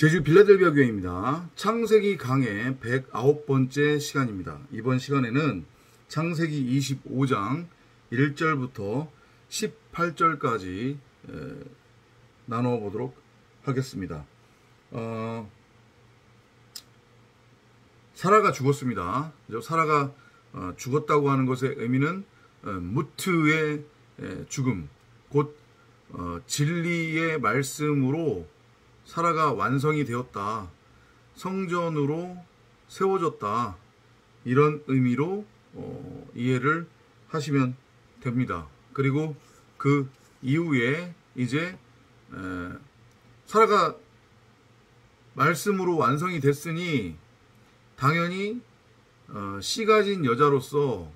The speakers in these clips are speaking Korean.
제주 빌라델비아 교회입니다. 창세기 강의 109번째 시간입니다. 이번 시간에는 창세기 25장 1절부터 18절까지 나눠보도록 하겠습니다. 사라가 죽었습니다. 사라가 죽었다고 하는 것의 의미는 무트의 죽음, 곧 진리의 말씀으로 사라가 완성이 되었다, 성전으로 세워졌다, 이런 의미로 이해를 하시면 됩니다. 그리고 그 이후에 이제 사라가 말씀으로 완성이 됐으니 당연히 씨 가진 여자로서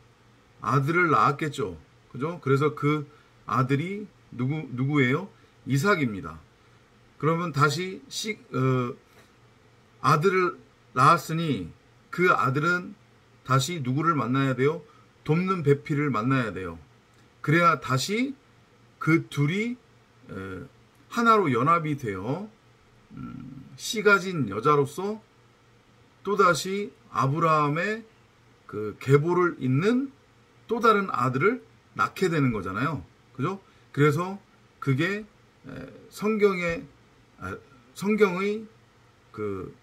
아들을 낳았겠죠. 그죠? 그래서 그 아들이 누구예요? 이삭입니다. 그러면 다시 아들을 낳았으니 그 아들은 다시 누구를 만나야 돼요? 돕는 배필을 만나야 돼요. 그래야 다시 그 둘이 하나로 연합이 되어 씨 가진 여자로서 또다시 아브라함의 그 계보를 잇는 또 다른 아들을 낳게 되는 거잖아요. 그죠? 그래서 그게 성경의 그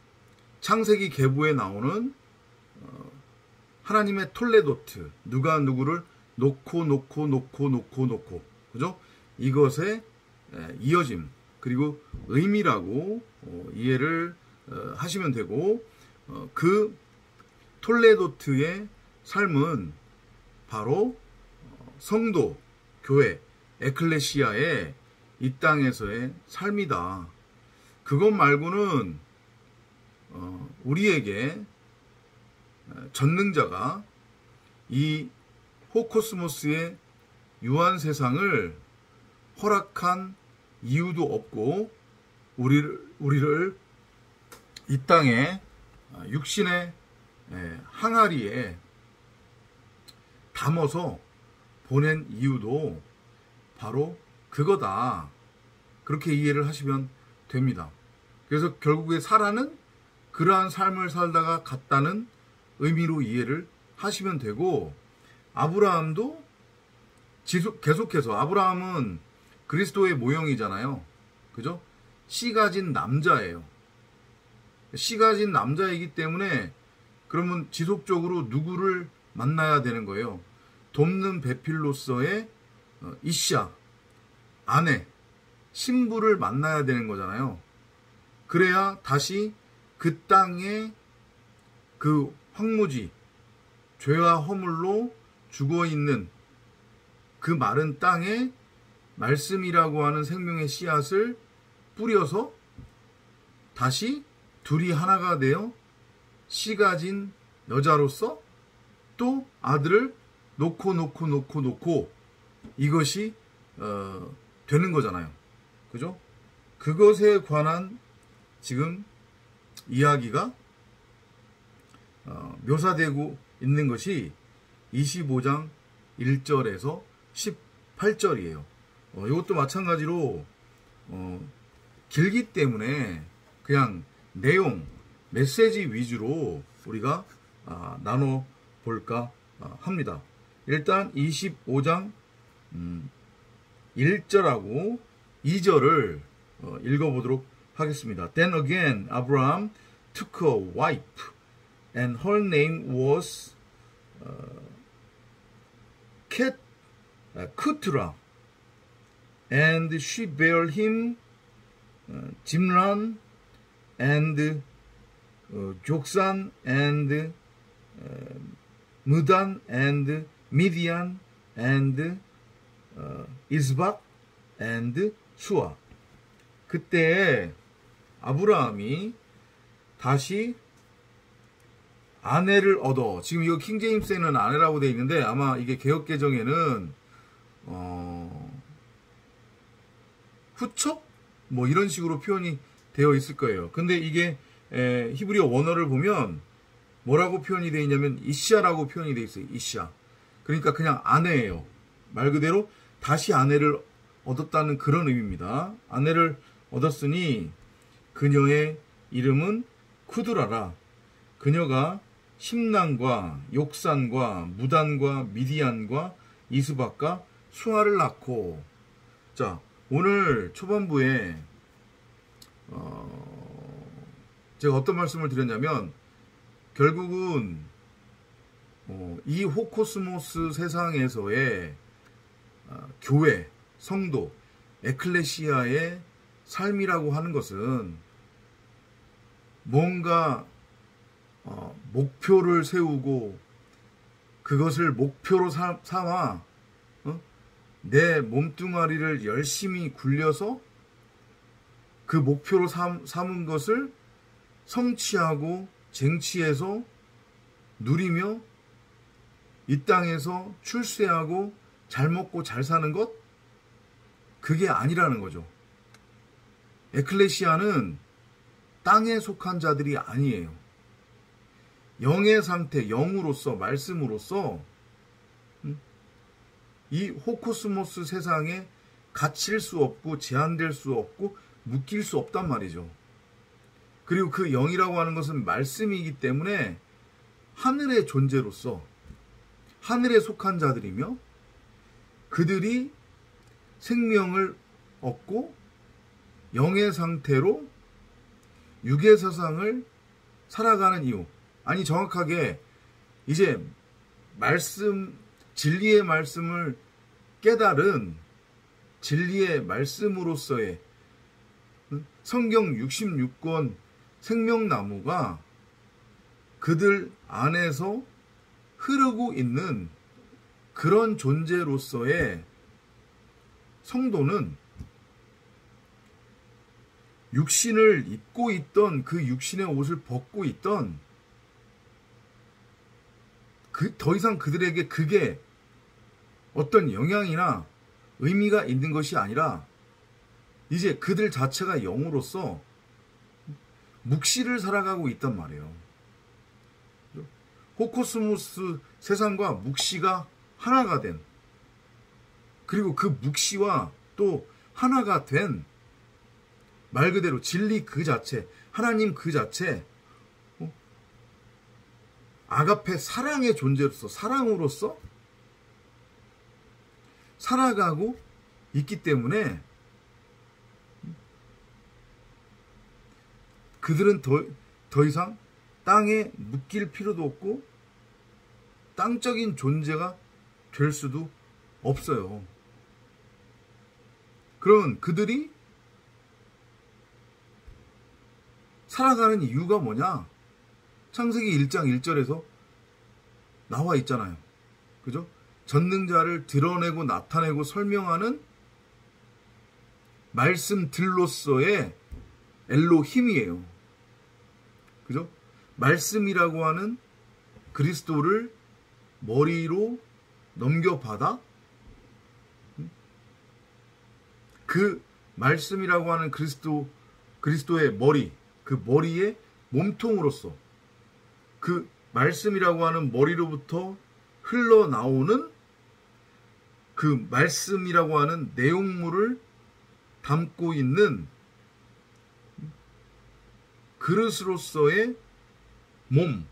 창세기 계보에 나오는 하나님의 톨레도트, 누가 누구를 놓고 그죠? 이것의 이어짐 그리고 의미라고 이해를 하시면 되고, 그 톨레도트의 삶은 바로 성도, 교회, 에클레시아의 이 땅에서의 삶이다. 그것 말고는 우리에게 전능자가 이 호코스모스의 유한 세상을 허락한 이유도 없고, 우리를 이 땅에 육신의 항아리에 담아서 보낸 이유도 바로 그거다. 그렇게 이해를 하시면 됩니다. 그래서 결국에 사라는 그러한 삶을 살다가 갔다는 의미로 이해를 하시면 되고, 아브라함도 계속해서, 아브라함은 그리스도의 모형이잖아요. 그죠? 씨 가진 남자예요. 씨 가진 남자이기 때문에 그러면 지속적으로 누구를 만나야 되는 거예요? 돕는 배필로서의 이샤, 아내, 신부를 만나야 되는 거잖아요. 그래야 다시 그 땅에 그 황무지, 죄와 허물로 죽어있는 그 마른 땅에 말씀이라고 하는 생명의 씨앗을 뿌려서 다시 둘이 하나가 되어 씨 가진 여자로서 또 아들을 놓고 이것이 되는 거잖아요. 그죠? 그것에 관한 지금 이야기가 묘사되고 있는 것이 25장 1절에서 18절이에요. 이것도 마찬가지로 길기 때문에 그냥 내용, 메시지 위주로 우리가 나눠볼까 합니다. 일단 25장 1절하고 2절을 읽어보도록 하겠습니다. Then again Abraham took a wife, and her name was Keturah, and she bare him Zimran and Joksan and Mudan and Midian and Isbak and 수아. 그때 아브라함이 다시 아내를 얻어, 지금 이거 킹제임스에는 아내라고 되어 있는데 아마 이게 개역개정에는 후척? 뭐 이런 식으로 표현이 되어 있을 거예요. 근데 이게 히브리어 원어를 보면 뭐라고 표현이 되어 있냐면 이샤라고 표현이 되어 있어요. 이샤. 그러니까 그냥 아내예요. 말 그대로 다시 아내를 얻었다는 그런 의미입니다. 아내를 얻었으니 그녀의 이름은 쿠드라라. 그녀가 심난과 욕산과 무단과 미디안과 이스박과 수아를 낳고. 자, 오늘 초반부에 제가 어떤 말씀을 드렸냐면 결국은 이 호코스모스 세상에서의 교회, 성도, 에클레시아의 삶이라고 하는 것은 뭔가 목표를 세우고 그것을 목표로 삼아 내 몸뚱아리를 열심히 굴려서 그 목표로 삼은 것을 성취하고 쟁취해서 누리며 이 땅에서 출세하고 잘 먹고 잘 사는 것? 그게 아니라는 거죠. 에클레시아는 땅에 속한 자들이 아니에요. 영의 상태, 영으로서, 말씀으로서 이 호코스모스 세상에 갇힐 수 없고 제한될 수 없고 묶일 수 없단 말이죠. 그리고 그 영이라고 하는 것은 말씀이기 때문에 하늘의 존재로서 하늘에 속한 자들이며 그들이 생명을 얻고 영의 상태로 육의 세상을 살아가는 이유. 아니 정확하게 이제 말씀, 진리의 말씀을 깨달은 진리의 말씀으로서의 성경 66권 생명나무가 그들 안에서 흐르고 있는 그런 존재로서의 성도는 육신을 입고 있던 그 육신의 옷을 벗고 있던 더 이상 그들에게 그게 어떤 영향이나 의미가 있는 것이 아니라 이제 그들 자체가 영으로서 묵시를 살아가고 있단 말이에요. 호코스모스 세상과 묵시가 하나가 된, 그리고 그 묵시와 또 하나가 된 말 그대로 진리 그 자체, 하나님 그 자체, 아가페 사랑의 존재로서, 사랑으로서 살아가고 있기 때문에 그들은 더 이상 땅에 묶일 필요도 없고 땅적인 존재가 될 수도 없어요. 그러면 그들이 살아가는 이유가 뭐냐? 창세기 1장 1절에서 나와 있잖아요. 그죠? 전능자를 드러내고 나타내고 설명하는 말씀들로서의 엘로힘이에요. 그죠? 말씀이라고 하는 그리스도를 머리로 넘겨받아 그 말씀이라고 하는 그리스도의 머리, 그 머리의 몸통으로서 그 말씀이라고 하는 머리로부터 흘러나오는 그 말씀이라고 하는 내용물을 담고 있는 그릇으로서의 몸,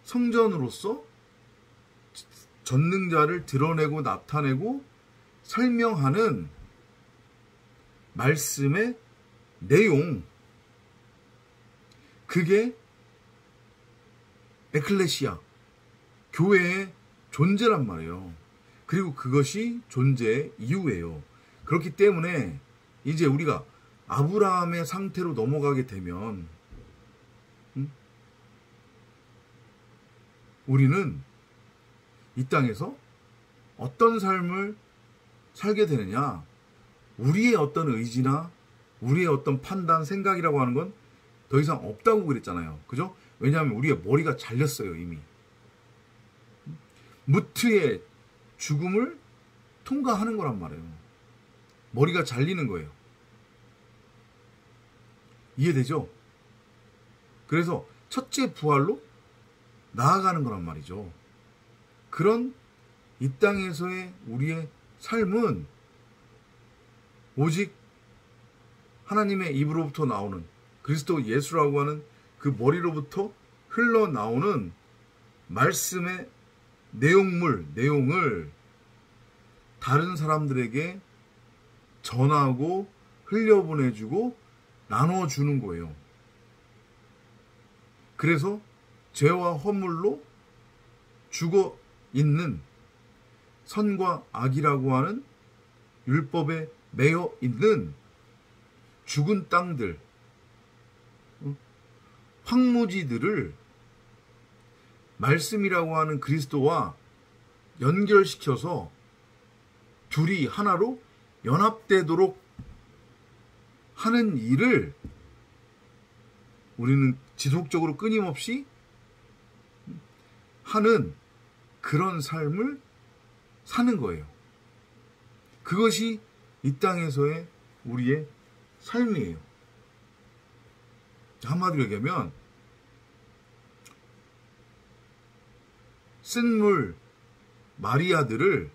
성전으로서 전능자를 드러내고 나타내고 설명하는 말씀의 내용, 그게 에클레시아, 교회의 존재란 말이에요. 그리고 그것이 존재의 이유예요. 그렇기 때문에 이제 우리가 아브라함의 상태로 넘어가게 되면 우리는 이 땅에서 어떤 삶을 살게 되느냐, 우리의 어떤 의지나 우리의 어떤 판단, 생각이라고 하는 건 더 이상 없다고 그랬잖아요. 그죠? 왜냐하면 우리의 머리가 잘렸어요, 이미. 무트의 죽음을 통과하는 거란 말이에요. 머리가 잘리는 거예요. 이해되죠? 그래서 첫째 부활로 나아가는 거란 말이죠. 그런 이 땅에서의 우리의 삶은 오직 하나님의 입으로부터 나오는, 그리스도 예수라고 하는 그 머리로부터 흘러나오는 말씀의 내용을 다른 사람들에게 전하고 흘려보내주고 나눠주는 거예요. 그래서 죄와 허물로 죽어 있는 선과 악이라고 하는 율법에 매여 있는 죽은 땅들, 황무지들을 말씀이라고 하는 그리스도와 연결시켜서 둘이 하나로 연합되도록 하는 일을 우리는 지속적으로 끊임없이 하는 그런 삶을 사는 거예요. 그것이 이 땅에서의 우리의 삶이에요. 한마디로 얘기하면 쓴물 마리아들을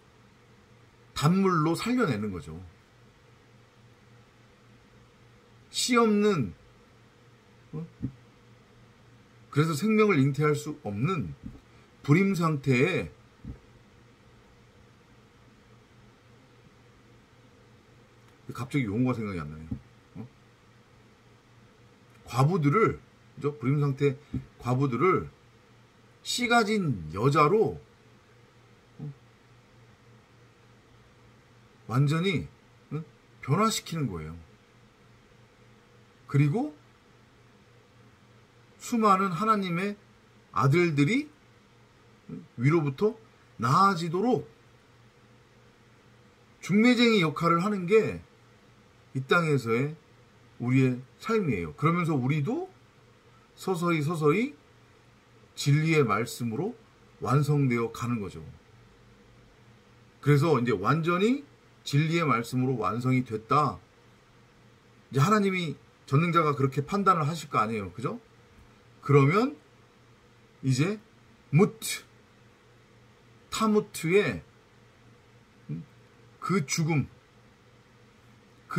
단물로 살려내는 거죠. 씨 없는, 그래서 생명을 잉태할 수 없는 불임 상태에 갑자기 용어가 생각이 안 나요. 과부들을, 그죠? 불임 상태 과부들을 씨 가진 여자로 완전히 변화시키는 거예요. 그리고 수많은 하나님의 아들들이 위로부터 나아지도록 중매쟁이 역할을 하는 게 이 땅에서의 우리의 삶이에요. 그러면서 우리도 서서히 진리의 말씀으로 완성되어 가는 거죠. 그래서 이제 완전히 진리의 말씀으로 완성이 됐다. 이제 하나님이 전능자가 그렇게 판단을 하실 거 아니에요. 그죠? 그러면 이제 타무트의 그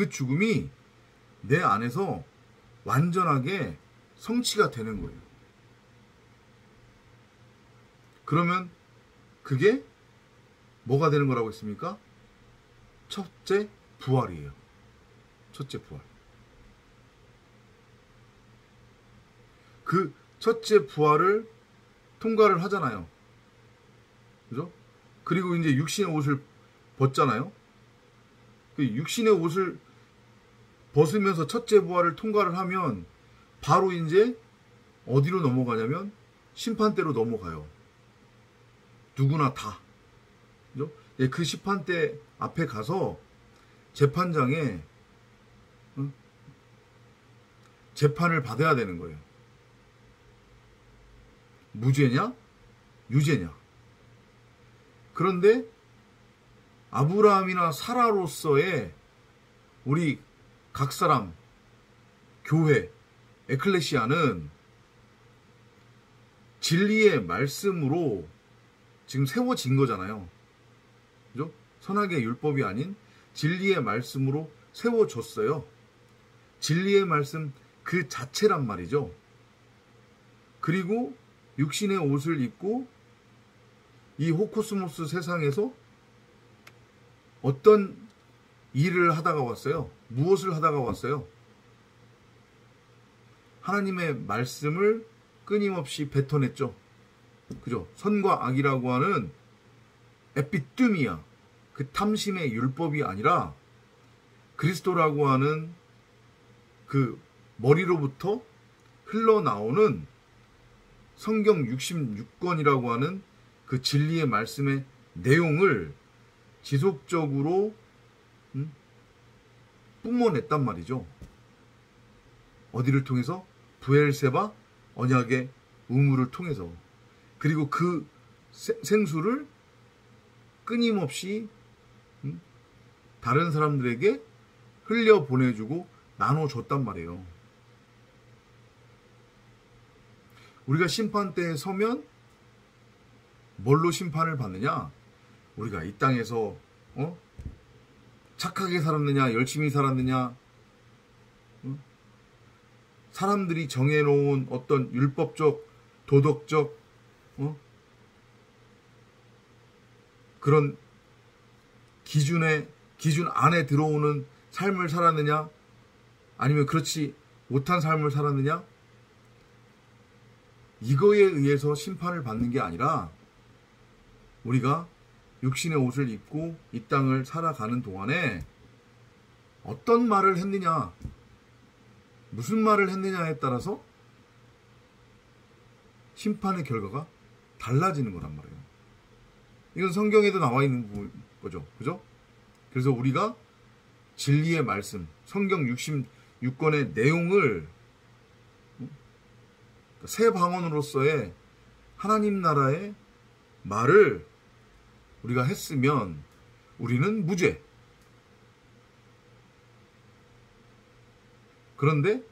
죽음이 내 안에서 완전하게 성취가 되는 거예요. 그러면 그게 뭐가 되는 거라고 했습니까? 첫째 부활이에요. 첫째 부활. 그 첫째 부활을 통과를 하잖아요. 그죠? 그리고 이제 육신의 옷을 벗잖아요. 그 육신의 옷을 벗으면서 첫째 부활을 통과를 하면 바로 이제 어디로 넘어가냐면 심판대로 넘어가요. 누구나 다. 그죠? 그 심판대 앞에 가서 재판장에 재판을 받아야 되는 거예요. 무죄냐? 유죄냐? 그런데 아브라함이나 사라로서의 우리 각 사람, 교회, 에클레시아는 진리의 말씀으로 지금 세워진 거잖아요. 그죠? 선악의 율법이 아닌 진리의 말씀으로 세워졌어요. 진리의 말씀 그 자체란 말이죠. 그리고 육신의 옷을 입고 이 호코스모스 세상에서 어떤 일을 하다가 왔어요? 무엇을 하다가 왔어요? 하나님의 말씀을 끊임없이 뱉어냈죠. 그죠? 선과 악이라고 하는 에피뚜미아, 그 탐심의 율법이 아니라 그리스도라고 하는 그 머리로부터 흘러나오는 성경 66권이라고 하는 그 진리의 말씀의 내용을 지속적으로 뿜어냈단 말이죠. 어디를 통해서? 브엘세바 언약의 우물을 통해서. 그리고 그 생수를 끊임없이 다른 사람들에게 흘려보내주고 나눠줬단 말이에요. 우리가 심판대에 서면 뭘로 심판을 받느냐? 우리가 이 땅에서 착하게 살았느냐, 열심히 살았느냐, 사람들이 정해놓은 어떤 율법적, 도덕적 그런 기준 안에 들어오는 삶을 살았느냐, 아니면 그렇지 못한 삶을 살았느냐, 이거에 의해서 심판을 받는 게 아니라 우리가 육신의 옷을 입고 이 땅을 살아가는 동안에 어떤 말을 했느냐, 무슨 말을 했느냐에 따라서 심판의 결과가 달라지는 거란 말이에요. 이건 성경에도 나와 있는 거죠. 그죠? 그래서 우리가 진리의 말씀, 성경 66권의 내용을 새 방언으로서의 하나님 나라의 말을 우리가 했으면 우리는 무죄. 그런데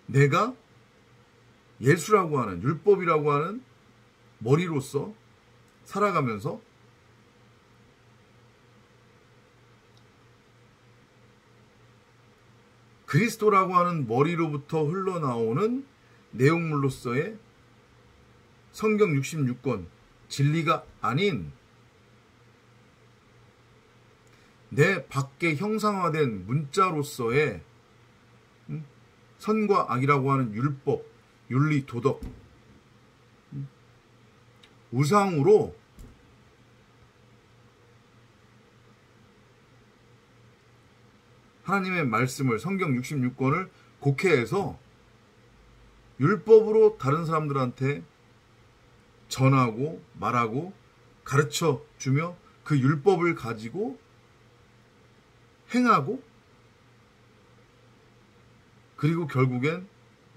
내가 예수라고 하는, 율법이라고 하는 머리로서 살아가면서 그리스도라고 하는 머리로부터 흘러나오는 내용물로서의 성경 66권 진리가 아닌 내 밖에 형상화된 문자로서의 선과 악이라고 하는 율법, 윤리, 도덕, 우상으로 하나님의 말씀을, 성경 66권을 곡해해서 율법으로 다른 사람들한테 전하고 말하고 가르쳐 주며 그 율법을 가지고 행하고, 그리고 결국엔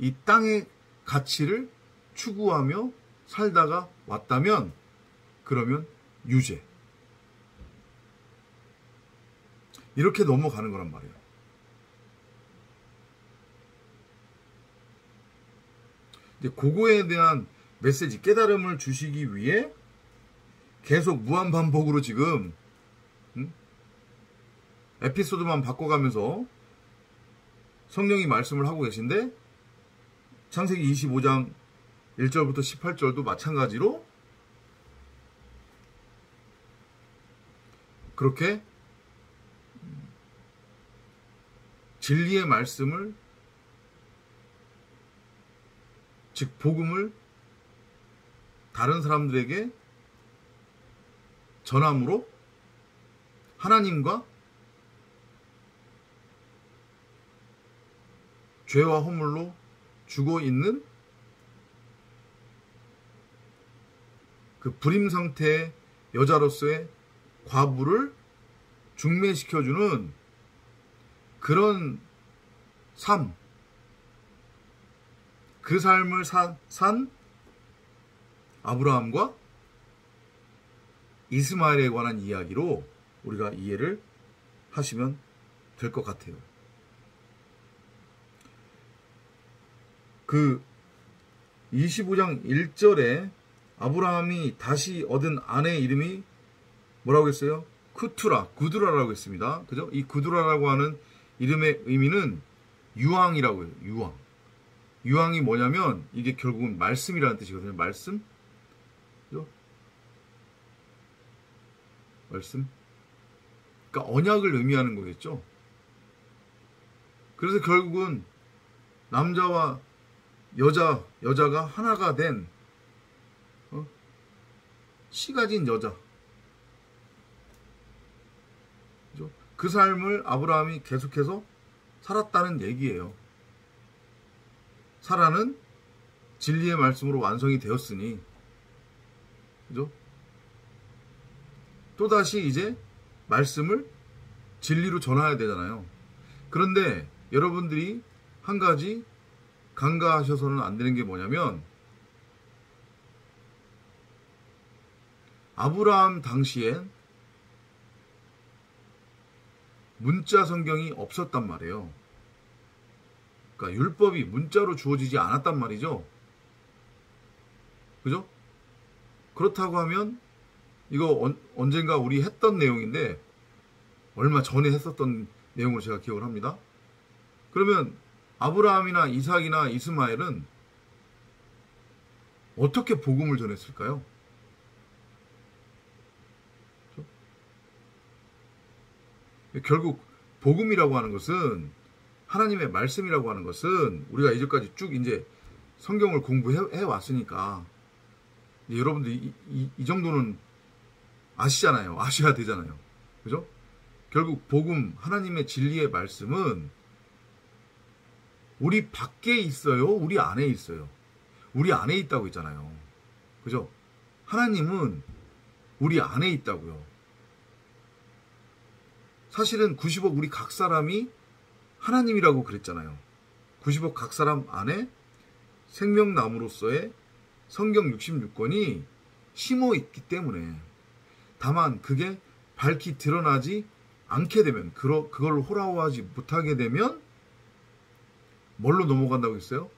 이 땅의 가치를 추구하며 살다가 왔다면, 그러면 유죄. 이렇게 넘어가는 거란 말이에요. 이제 그거에 대한 메시지, 깨달음을 주시기 위해 계속 무한반복으로 지금 에피소드만 바꿔가면서 성령이 말씀을 하고 계신데, 창세기 25장 1절부터 18절도 마찬가지로 그렇게 진리의 말씀을, 즉 복음을 다른 사람들에게 전함으로 하나님과 죄와 허물로 죽어 있는 그 불임 상태의 여자로서의 과부를 중매시켜주는 그런 삶, 그 삶을 산 아브라함과 이스마엘에 관한 이야기로 우리가 이해를 하시면 될 것 같아요. 그 25장 1절에 아브라함이 다시 얻은 아내의 이름이 뭐라고 했어요? 구드라라고 했습니다. 그죠? 이 구드라라고 하는 이름의 의미는 유황이라고 해요. 유황. 유황이 뭐냐면 이게 결국은 말씀이라는 뜻이거든요. 말씀. 그죠? 말씀. 그러니까 언약을 의미하는 거겠죠. 그래서 결국은 남자와 여자가 하나가 된 씨 가진 여자. 그죠? 그 삶을 아브라함이 계속해서 살았다는 얘기예요. 사라는 진리의 말씀으로 완성이 되었으니, 그죠? 또다시 이제 말씀을 진리로 전해야 되잖아요. 그런데 여러분들이 한 가지 간과하셔서는 안 되는 게 뭐냐면, 아브라함 당시엔 문자 성경이 없었단 말이에요. 그러니까 율법이 문자로 주어지지 않았단 말이죠. 그죠? 그렇다고 하면 이거 언젠가 우리 했던 내용인데, 얼마 전에 했었던 내용으로 제가 기억을 합니다. 그러면 아브라함이나 이삭이나 이스마엘은 어떻게 복음을 전했을까요? 결국 복음이라고 하는 것은, 하나님의 말씀이라고 하는 것은, 우리가 이제까지 쭉 이제 성경을 공부해 왔으니까 여러분들 이 정도는 아시잖아요. 아셔야 되잖아요. 그죠? 결국 복음, 하나님의 진리의 말씀은 우리 밖에 있어요? 우리 안에 있어요? 우리 안에 있다고 했잖아요. 그죠? 하나님은 우리 안에 있다고요. 사실은 90억 우리 각 사람이 하나님이라고 그랬잖아요. 90억 각 사람 안에 생명나무로서의 성경 66권이 심어 있기 때문에, 다만 그게 밝히 드러나지 않게 되면, 그걸 호라호하지 못하게 되면 뭘로 넘어간다고 했어요?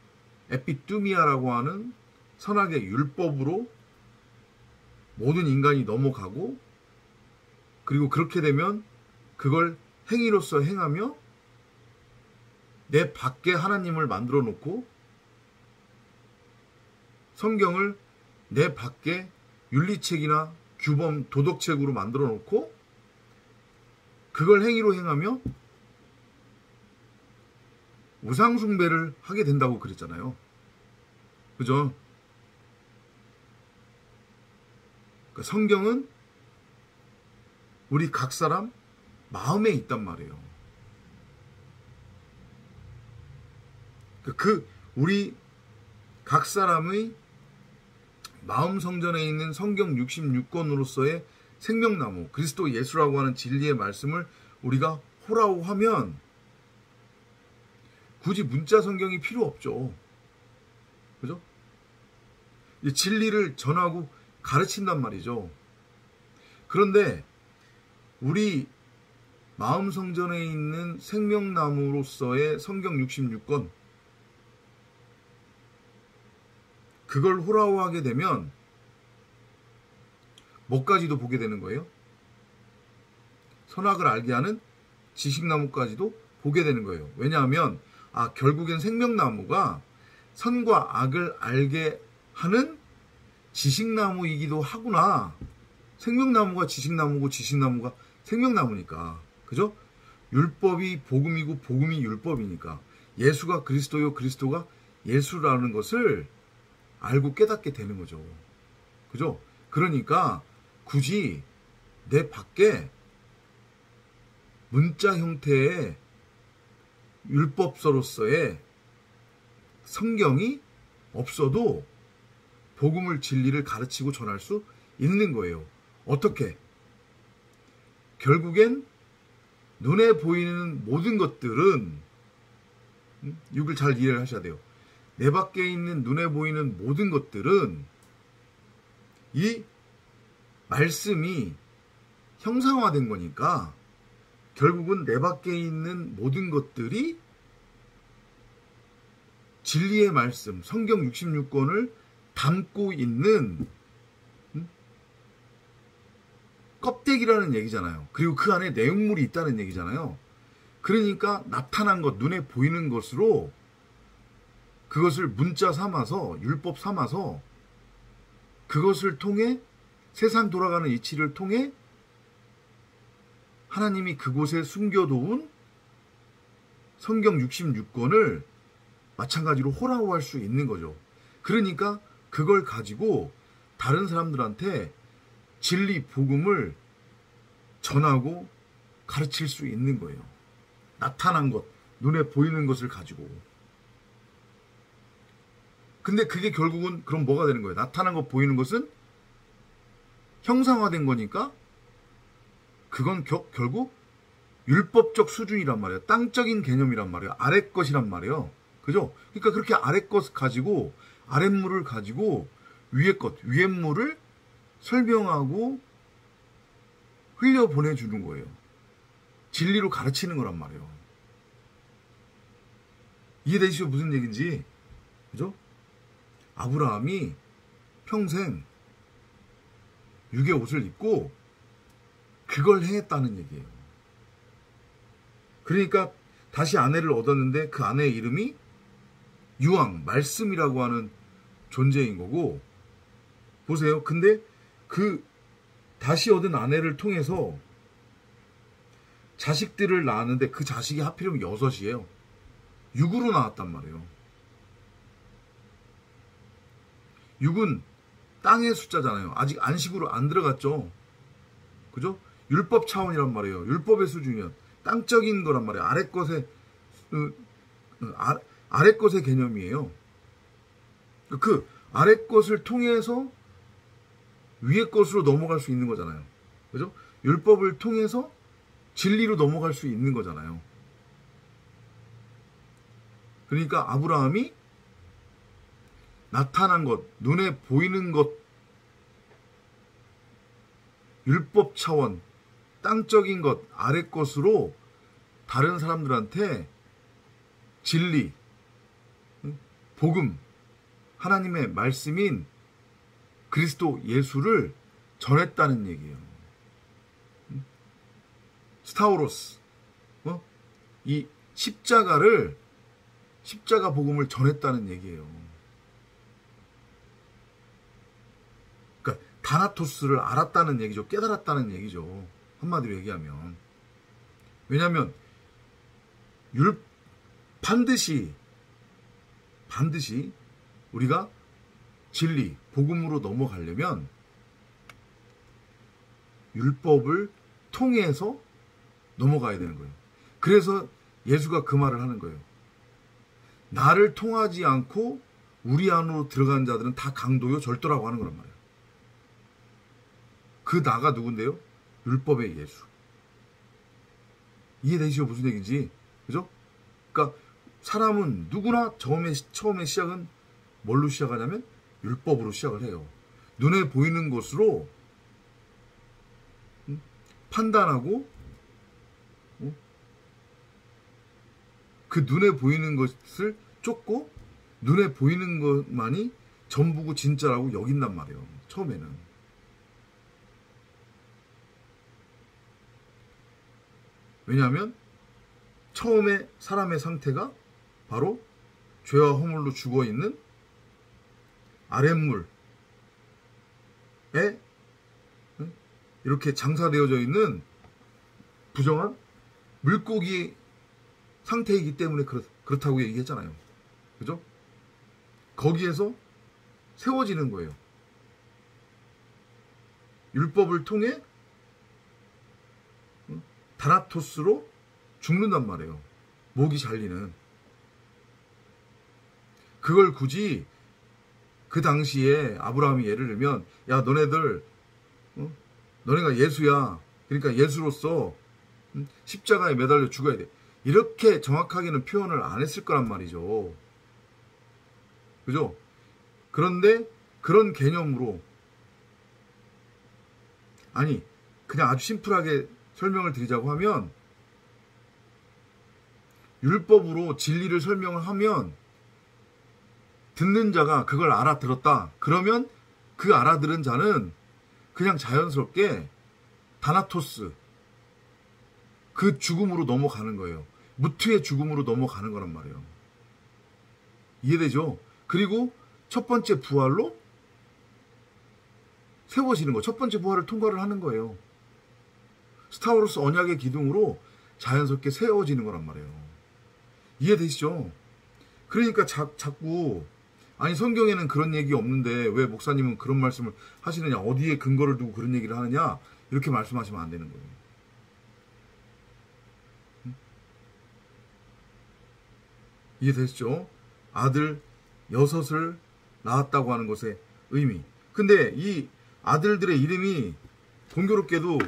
에피뚜미아라고 하는 선악의 율법으로 모든 인간이 넘어가고, 그리고 그렇게 되면 그걸 행위로서 행하며 내 밖에 하나님을 만들어 놓고, 성경을 내 밖에 윤리책이나 규범, 도덕책으로 만들어 놓고 그걸 행위로 행하며 우상숭배를 하게 된다고 그랬잖아요. 그죠? 그러니까 성경은 우리 각 사람 마음에 있단 말이에요. 우리 각 사람의 마음 성전에 있는 성경 66권으로서의 생명나무, 그리스도 예수라고 하는 진리의 말씀을 우리가 호라호하면 굳이 문자 성경이 필요 없죠. 그죠? 진리를 전하고 가르친단 말이죠. 그런데 우리 마음 성전에 있는 생명나무로서의 성경 66권, 그걸 호라호하게 되면 뭐까지도 보게 되는 거예요? 선악을 알게 하는 지식나무까지도 보게 되는 거예요. 왜냐하면 결국엔 생명나무가 선과 악을 알게 하는 지식나무이기도 하구나. 생명나무가 지식나무고 지식나무가 생명나무니까. 그죠? 율법이 복음이고 복음이 율법이니까. 예수가 그리스도요, 그리스도가 예수라는 것을 알고 깨닫게 되는 거죠. 그죠? 그러니까 굳이 내 밖에 문자 형태의 율법서로서의 성경이 없어도 복음을, 진리를 가르치고 전할 수 있는 거예요. 어떻게? 결국엔 눈에 보이는 모든 것들은, 이걸 잘 이해를 하셔야 돼요. 내 밖에 있는 눈에 보이는 모든 것들은 이 말씀이 형상화된 거니까, 결국은 내 밖에 있는 모든 것들이 진리의 말씀, 성경 66권을 담고 있는 껍데기라는 얘기잖아요. 그리고 그 안에 내용물이 있다는 얘기잖아요. 그러니까 나타난 것, 눈에 보이는 것으로 그것을 문자 삼아서, 율법 삼아서 그것을 통해 세상 돌아가는 이치를 통해 하나님이 그곳에 숨겨놓은 성경 66권을 마찬가지로 호라호할 수 있는 거죠. 그러니까 그걸 가지고 다른 사람들한테 진리, 복음을 전하고 가르칠 수 있는 거예요. 나타난 것, 눈에 보이는 것을 가지고. 근데 그게 결국은 그럼 뭐가 되는 거예요? 나타난 것, 보이는 것은 형상화된 거니까 그건 결국 율법적 수준이란 말이에요. 땅적인 개념이란 말이에요. 아래 것이란 말이에요. 그죠? 그러니까 그렇게 아래 것 가지고, 아랫물을 가지고 위에 것, 위에 물을 설명하고 흘려보내주는 거예요. 진리로 가르치는 거란 말이에요. 이해되시죠? 무슨 얘기인지. 그죠? 아브라함이 평생 육의 옷을 입고 그걸 행했다는 얘기예요. 그러니까 다시 아내를 얻었는데 그 아내의 이름이 유황, 말씀이라고 하는 존재인 거고, 보세요. 근데 그 다시 얻은 아내를 통해서 자식들을 낳았는데 그 자식이 하필이면 6이에요. 6으로 나왔단 말이에요. 6은 땅의 숫자잖아요. 아직 안식으로 안 들어갔죠. 그죠? 율법 차원이란 말이에요. 율법의 수준이면 땅적인 거란 말이에요. 아래 것의 개념이에요. 그 아래 것을 통해서 위의 것으로 넘어갈 수 있는 거잖아요. 그죠? 율법을 통해서 진리로 넘어갈 수 있는 거잖아요. 그러니까 아브라함이 나타난 것, 눈에 보이는 것, 율법 차원, 땅적인 것, 아래 것으로 다른 사람들한테 진리, 복음, 하나님의 말씀인 그리스도 예수를 전했다는 얘기예요. 스타우로스, 이 십자가 복음을 전했다는 얘기예요. 그러니까 다나토스를 알았다는 얘기죠. 깨달았다는 얘기죠. 한마디로 얘기하면. 왜냐하면 반드시 우리가 진리, 복음으로 넘어가려면 율법을 통해서 넘어가야 되는 거예요. 그래서 예수가 그 말을 하는 거예요. 나를 통하지 않고 우리 안으로 들어간 자들은 다 강도요, 절도라고 하는 거란 말이에요. 그 나가 누군데요? 율법의 예수. 이해되시죠? 무슨 얘기인지. 그죠? 그러니까 사람은 누구나 처음에 시작은 뭘로 시작하냐면 율법으로 시작을 해요. 눈에 보이는 것으로 판단하고 그 눈에 보이는 것을 쫓고 눈에 보이는 것만이 전부고 진짜라고 여긴단 말이에요. 처음에는. 왜냐하면 처음에 사람의 상태가 바로 죄와 허물로 죽어있는 아랫물에 이렇게 장사되어져 있는 부정한 물고기 상태이기 때문에 그렇다고 얘기했잖아요. 그죠? 거기에서 세워지는 거예요. 율법을 통해 다나토스로 죽는단 말이에요. 목이 잘리는. 그걸 굳이 그 당시에 아브라함이 예를 들면, 야, 너네가 예수야. 그러니까 예수로서 십자가에 매달려 죽어야 돼. 이렇게 정확하게는 표현을 안 했을 거란 말이죠. 그죠? 그런데 그런 개념으로, 아니, 그냥 아주 심플하게 설명을 드리자고 하면, 율법으로 진리를 설명을 하면 듣는 자가 그걸 알아들었다. 그러면 그 알아들은 자는 그냥 자연스럽게 다나토스, 그 죽음으로 넘어가는 거예요. 무트의 죽음으로 넘어가는 거란 말이에요. 이해되죠? 그리고 첫 번째 부활로 세워지는 거. 첫 번째 부활을 통과를 하는 거예요. 스타워로스 언약의 기둥으로 자연스럽게 세워지는 거란 말이에요. 이해되시죠? 그러니까 자꾸 아니 성경에는 그런 얘기 없는데 왜 목사님은 그런 말씀을 하시느냐, 어디에 근거를 두고 그런 얘기를 하느냐, 이렇게 말씀하시면 안 되는 거예요. 이해되시죠? 아들 6을 낳았다고 하는 것의 의미. 근데 이 아들들의 이름이 공교롭게도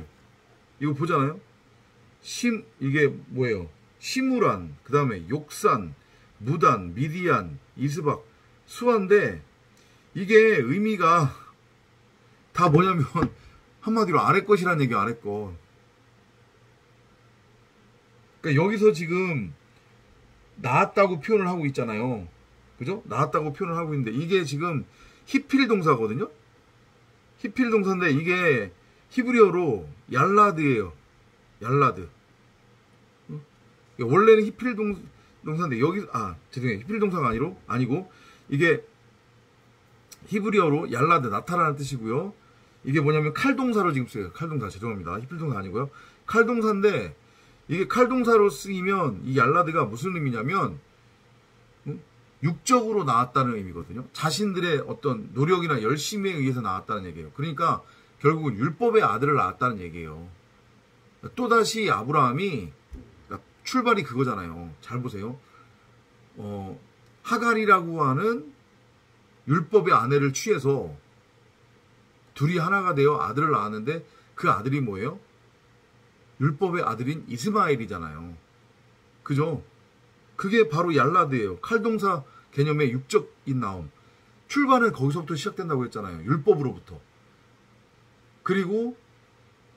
이거 보잖아요. 이게 뭐예요? 시므란, 그 다음에 욕산, 무단, 미디안, 이스박, 수아인데 이게 의미가 다 뭐냐면 한마디로 아래 것이라는 얘기야, 아래 것. 그러니까 여기서 지금 나았다고 표현을 하고 있잖아요. 그죠? 나았다고 표현을 하고 있는데 이게 지금 히필 동사거든요. 히필 동사인데 이게 히브리어로 얄라드예요. 얄라드. 원래는 히필 동사인데 여기 죄송해요. 히필 동사가 아니고 이게 히브리어로 얄라드 나타나는 뜻이고요. 이게 뭐냐면 칼동사로 지금 써요. 칼동사 죄송합니다. 히필 동사 아니고요. 칼동사인데 이게 칼동사로 쓰이면 이 얄라드가 무슨 의미냐면 육적으로 나왔다는 의미거든요. 자신들의 어떤 노력이나 열심에 의해서 나왔다는 얘기예요. 그러니까 결국은 율법의 아들을 낳았다는 얘기예요. 또다시 아브라함이 출발이 그거잖아요. 잘 보세요. 하갈이라고 하는 율법의 아내를 취해서 둘이 하나가 되어 아들을 낳았는데 그 아들이 뭐예요? 율법의 아들인 이스마엘이잖아요. 그죠? 그게 바로 얄라드예요. 칼동사 개념의 육적인 나옴. 출발은 거기서부터 시작된다고 했잖아요. 율법으로부터. 그리고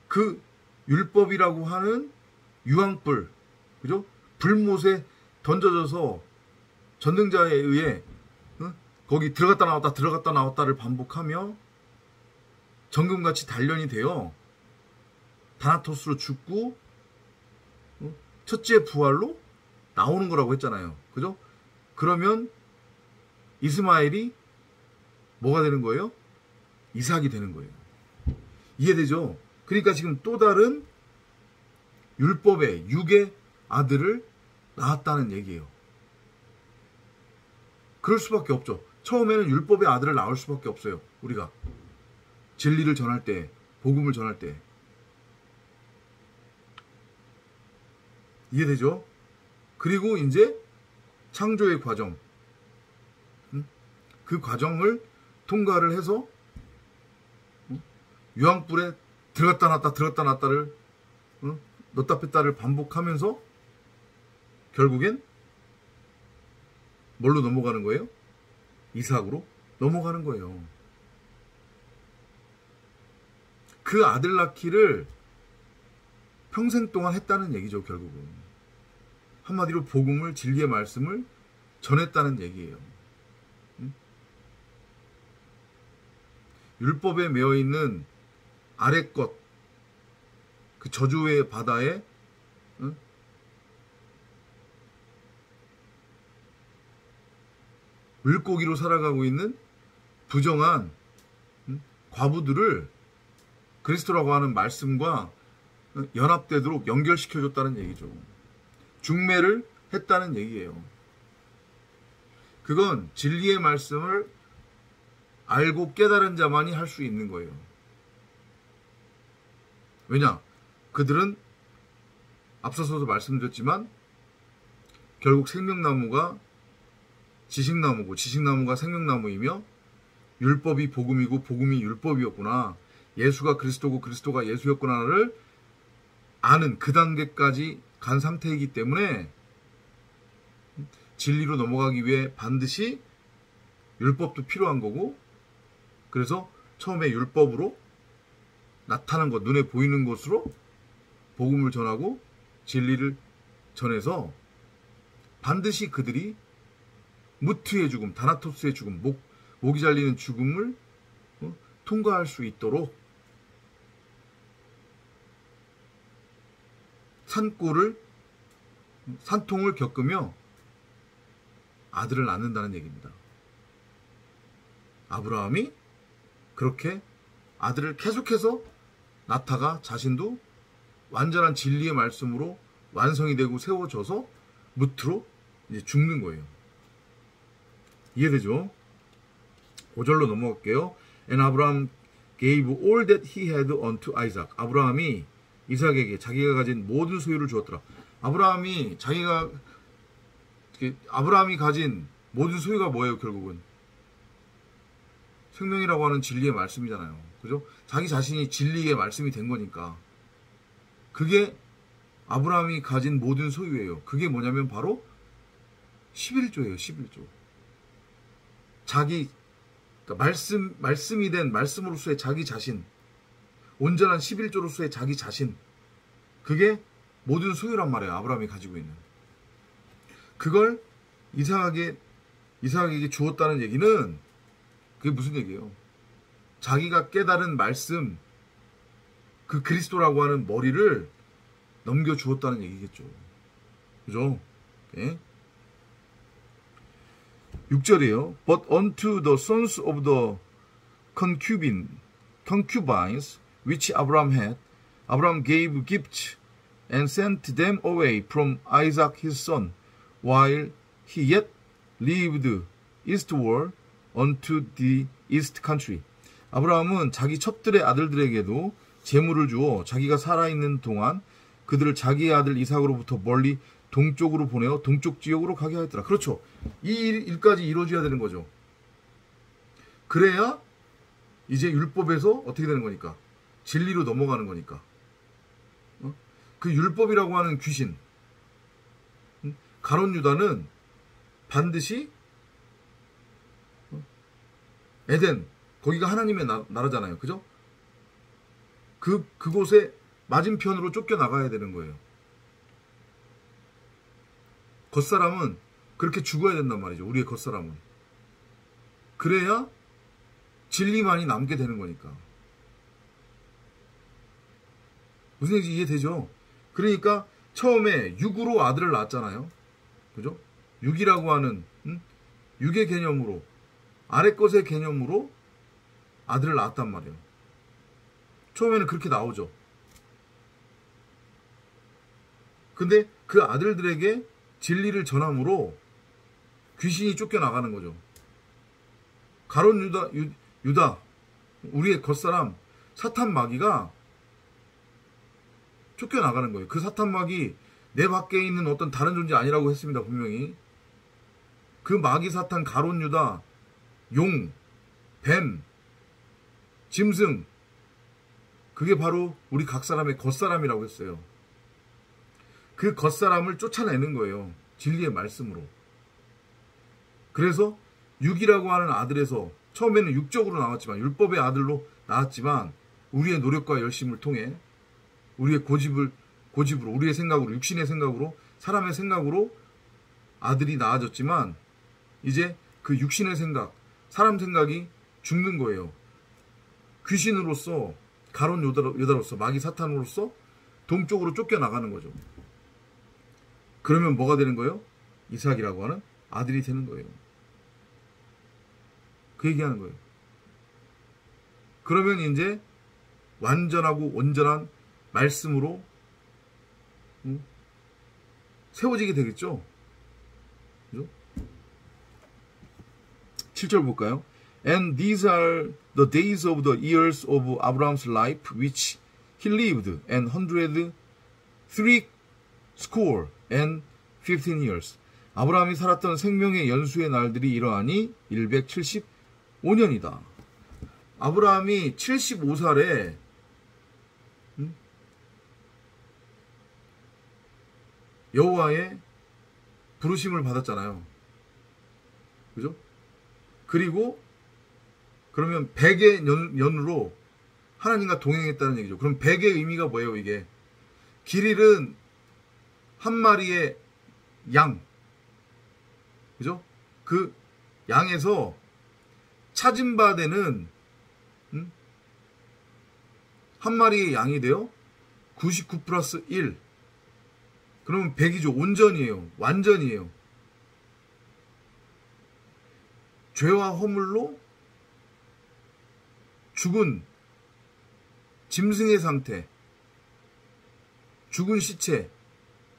그 율법이라고 하는 유황불, 그죠? 불못에 던져져서 전능자에 의해 거기 들어갔다 나왔다를 반복하며 정금같이 단련이 되어 다나토스로 죽고 첫째 부활로 나오는 거라고 했잖아요. 그죠? 그러면 이스마엘이 뭐가 되는 거예요? 이삭이 되는 거예요. 이해되죠? 그러니까 지금 또 다른 율법의 육의 아들을 낳았다는 얘기예요. 그럴 수밖에 없죠. 처음에는 율법의 아들을 낳을 수밖에 없어요. 우리가 진리를 전할 때, 복음을 전할 때. 이해되죠? 그리고 이제 창조의 과정, 그 과정을 통과를 해서 유황불에 들어갔다 놨다를 넣다 뺐다를 반복하면서 결국엔 뭘로 넘어가는 거예요? 이삭으로 넘어가는 거예요. 그 아들 낳기를 평생 동안 했다는 얘기죠. 결국은 한마디로 복음을, 진리의 말씀을 전했다는 얘기예요. 율법에 매어있는 아래 것, 그 저주의 바다에 물고기로 살아가고 있는 부정한 과부들을 그리스도라고 하는 말씀과 연합되도록 연결시켜줬다는 얘기죠. 중매를 했다는 얘기예요. 그건 진리의 말씀을 알고 깨달은 자만이 할 수 있는 거예요. 왜냐? 그들은 앞서서도 말씀드렸지만 결국 생명나무가 지식나무고 지식나무가 생명나무이며 율법이 복음이고 복음이 율법이었구나. 예수가 그리스도고 그리스도가 예수였구나를 아는 그 단계까지 간 상태이기 때문에 진리로 넘어가기 위해 반드시 율법도 필요한 거고, 그래서 처음에 율법으로 나타난 것, 눈에 보이는 것으로 복음을 전하고 진리를 전해서 반드시 그들이 무트의 죽음, 다나토스의 죽음, 목이 잘리는 죽음을 통과할 수 있도록 산통을 겪으며 아들을 낳는다는 얘기입니다. 아브라함이 그렇게 아들을 계속해서 낳다가 자신도 완전한 진리의 말씀으로 완성이 되고 세워져서 무트로 이제 죽는 거예요. 이해되죠? 5절로 넘어갈게요. And Abraham gave all that he had unto Isaac. 아브라함이 이삭에게 자기가 가진 모든 소유를 주었더라. 아브라함이 가진 모든 소유가 뭐예요? 결국은 생명이라고 하는 진리의 말씀이잖아요. 그죠? 자기 자신이 진리의 말씀이 된 거니까. 그게 아브라함이 가진 모든 소유예요. 그게 뭐냐면 바로 11조예요. 11조. 그러니까 말씀이 된 말씀으로서의 자기 자신, 온전한 11조로서의 자기 자신, 그게 모든 소유란 말이에요. 아브라함이 가지고 있는. 그걸 이삭에게 주었다는 얘기는 그게 무슨 얘기예요? 자기가 깨달은 말씀, 그 그리스도라고 하는 머리를 넘겨주었다는 얘기겠죠. 그죠? 예? 6절이에요. But unto the sons of the concubines which Abraham had, Abraham gave gifts and sent them away from Isaac his son, while he yet lived eastward unto the east country. 아브라함은 자기 첩들의 아들들에게도 재물을 주어 자기가 살아있는 동안 그들을 자기의 아들 이삭으로부터 멀리 동쪽으로 보내어 동쪽 지역으로 가게 하였더라. 그렇죠. 이 일까지 이루어져야 되는 거죠. 그래야 이제 율법에서 어떻게 되는 거니까? 진리로 넘어가는 거니까. 그 율법이라고 하는 귀신, 가룟 유다는 반드시 에덴, 거기가 하나님의 나라잖아요. 그죠? 그곳에 맞은편으로 쫓겨나가야 되는 거예요. 겉사람은 그렇게 죽어야 된단 말이죠. 우리의 겉사람은. 그래야 진리만이 남게 되는 거니까. 무슨 얘기인지 이해되죠? 그러니까 처음에 육으로 아들을 낳았잖아요. 그죠? 육이라고 하는 육의 개념으로, 아래 것의 개념으로 아들을 낳았단 말이에요. 처음에는 그렇게 나오죠. 근데 그 아들들에게 진리를 전함으로 귀신이 쫓겨나가는 거죠. 가룟 유다, 우리의 겉사람, 사탄 마귀가 쫓겨나가는 거예요. 그 사탄 마귀 내 밖에 있는 어떤 다른 존재 아니라고 했습니다. 분명히. 그 마귀 사탄 가룟 유다, 용, 뱀, 짐승, 그게 바로 우리 각 사람의 겉사람이라고 했어요. 그 겉사람을 쫓아내는 거예요. 진리의 말씀으로. 그래서 육이라고 하는 아들에서 처음에는 육적으로 나왔지만, 율법의 아들로 나왔지만, 우리의 노력과 열심을 통해 우리의 고집으로, 우리의 생각으로, 육신의 생각으로, 사람의 생각으로 아들이 나아졌지만, 이제 그 육신의 생각, 사람 생각이 죽는 거예요. 귀신으로서, 가룟 유다로서, 마귀 사탄으로서 동쪽으로 쫓겨나가는 거죠. 그러면 뭐가 되는 거예요? 이삭이라고 하는 아들이 되는 거예요. 그 얘기하는 거예요. 그러면 이제 완전하고 온전한 말씀으로 세워지게 되겠죠. 그죠? 7절 볼까요? And these are the days of the years of Abraham's life which he lived, and 130 and 15 years. 아브라함이 살았던 생명의 연수의 날들이 이러하니 175년이다. 아브라함이 75살에 여호와의 부르심을 받았잖아요. 그죠? 그리고 그러면 100의 년으로 하나님과 동행했다는 얘기죠. 그럼 100의 의미가 뭐예요, 이게? 길 잃은 한 마리의 양. 그죠? 그 양에서 찾은 바 되는 한 마리의 양이 돼요. 99 플러스 1. 그러면 100이죠. 온전이에요. 완전이에요. 죄와 허물로 죽은 짐승의 상태, 죽은 시체,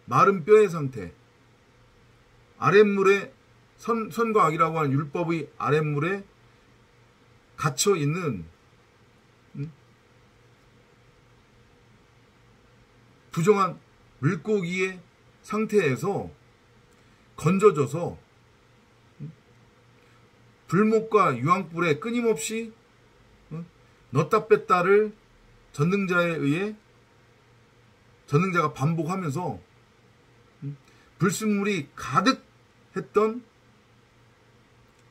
마른 뼈의 상태, 아랫물에 선과 악이라고 하는 율법의 아랫물에 갇혀 있는 부정한 물고기의 상태에서 건져져서 불목과 유황불에 끊임없이 넣다 뺐다를 전능자에 의해 전능자가 반복하면서 불순물이 가득했던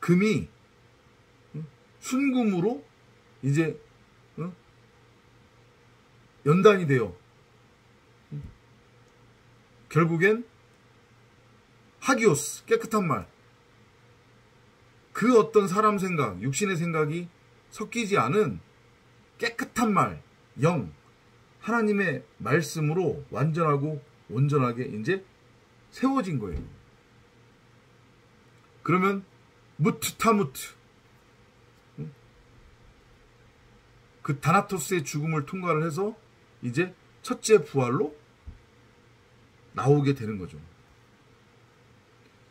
금이 순금으로 이제 연단이 되어 결국엔 하기오스, 깨끗한 말, 그 어떤 사람 생각, 육신의 생각이 섞이지 않은 깨끗한 말, 영, 하나님의 말씀으로 완전하고 온전하게 이제 세워진 거예요. 그러면 무트 타무트, 그 다나토스의 죽음을 통과를 해서 이제 첫째 부활로 나오게 되는 거죠.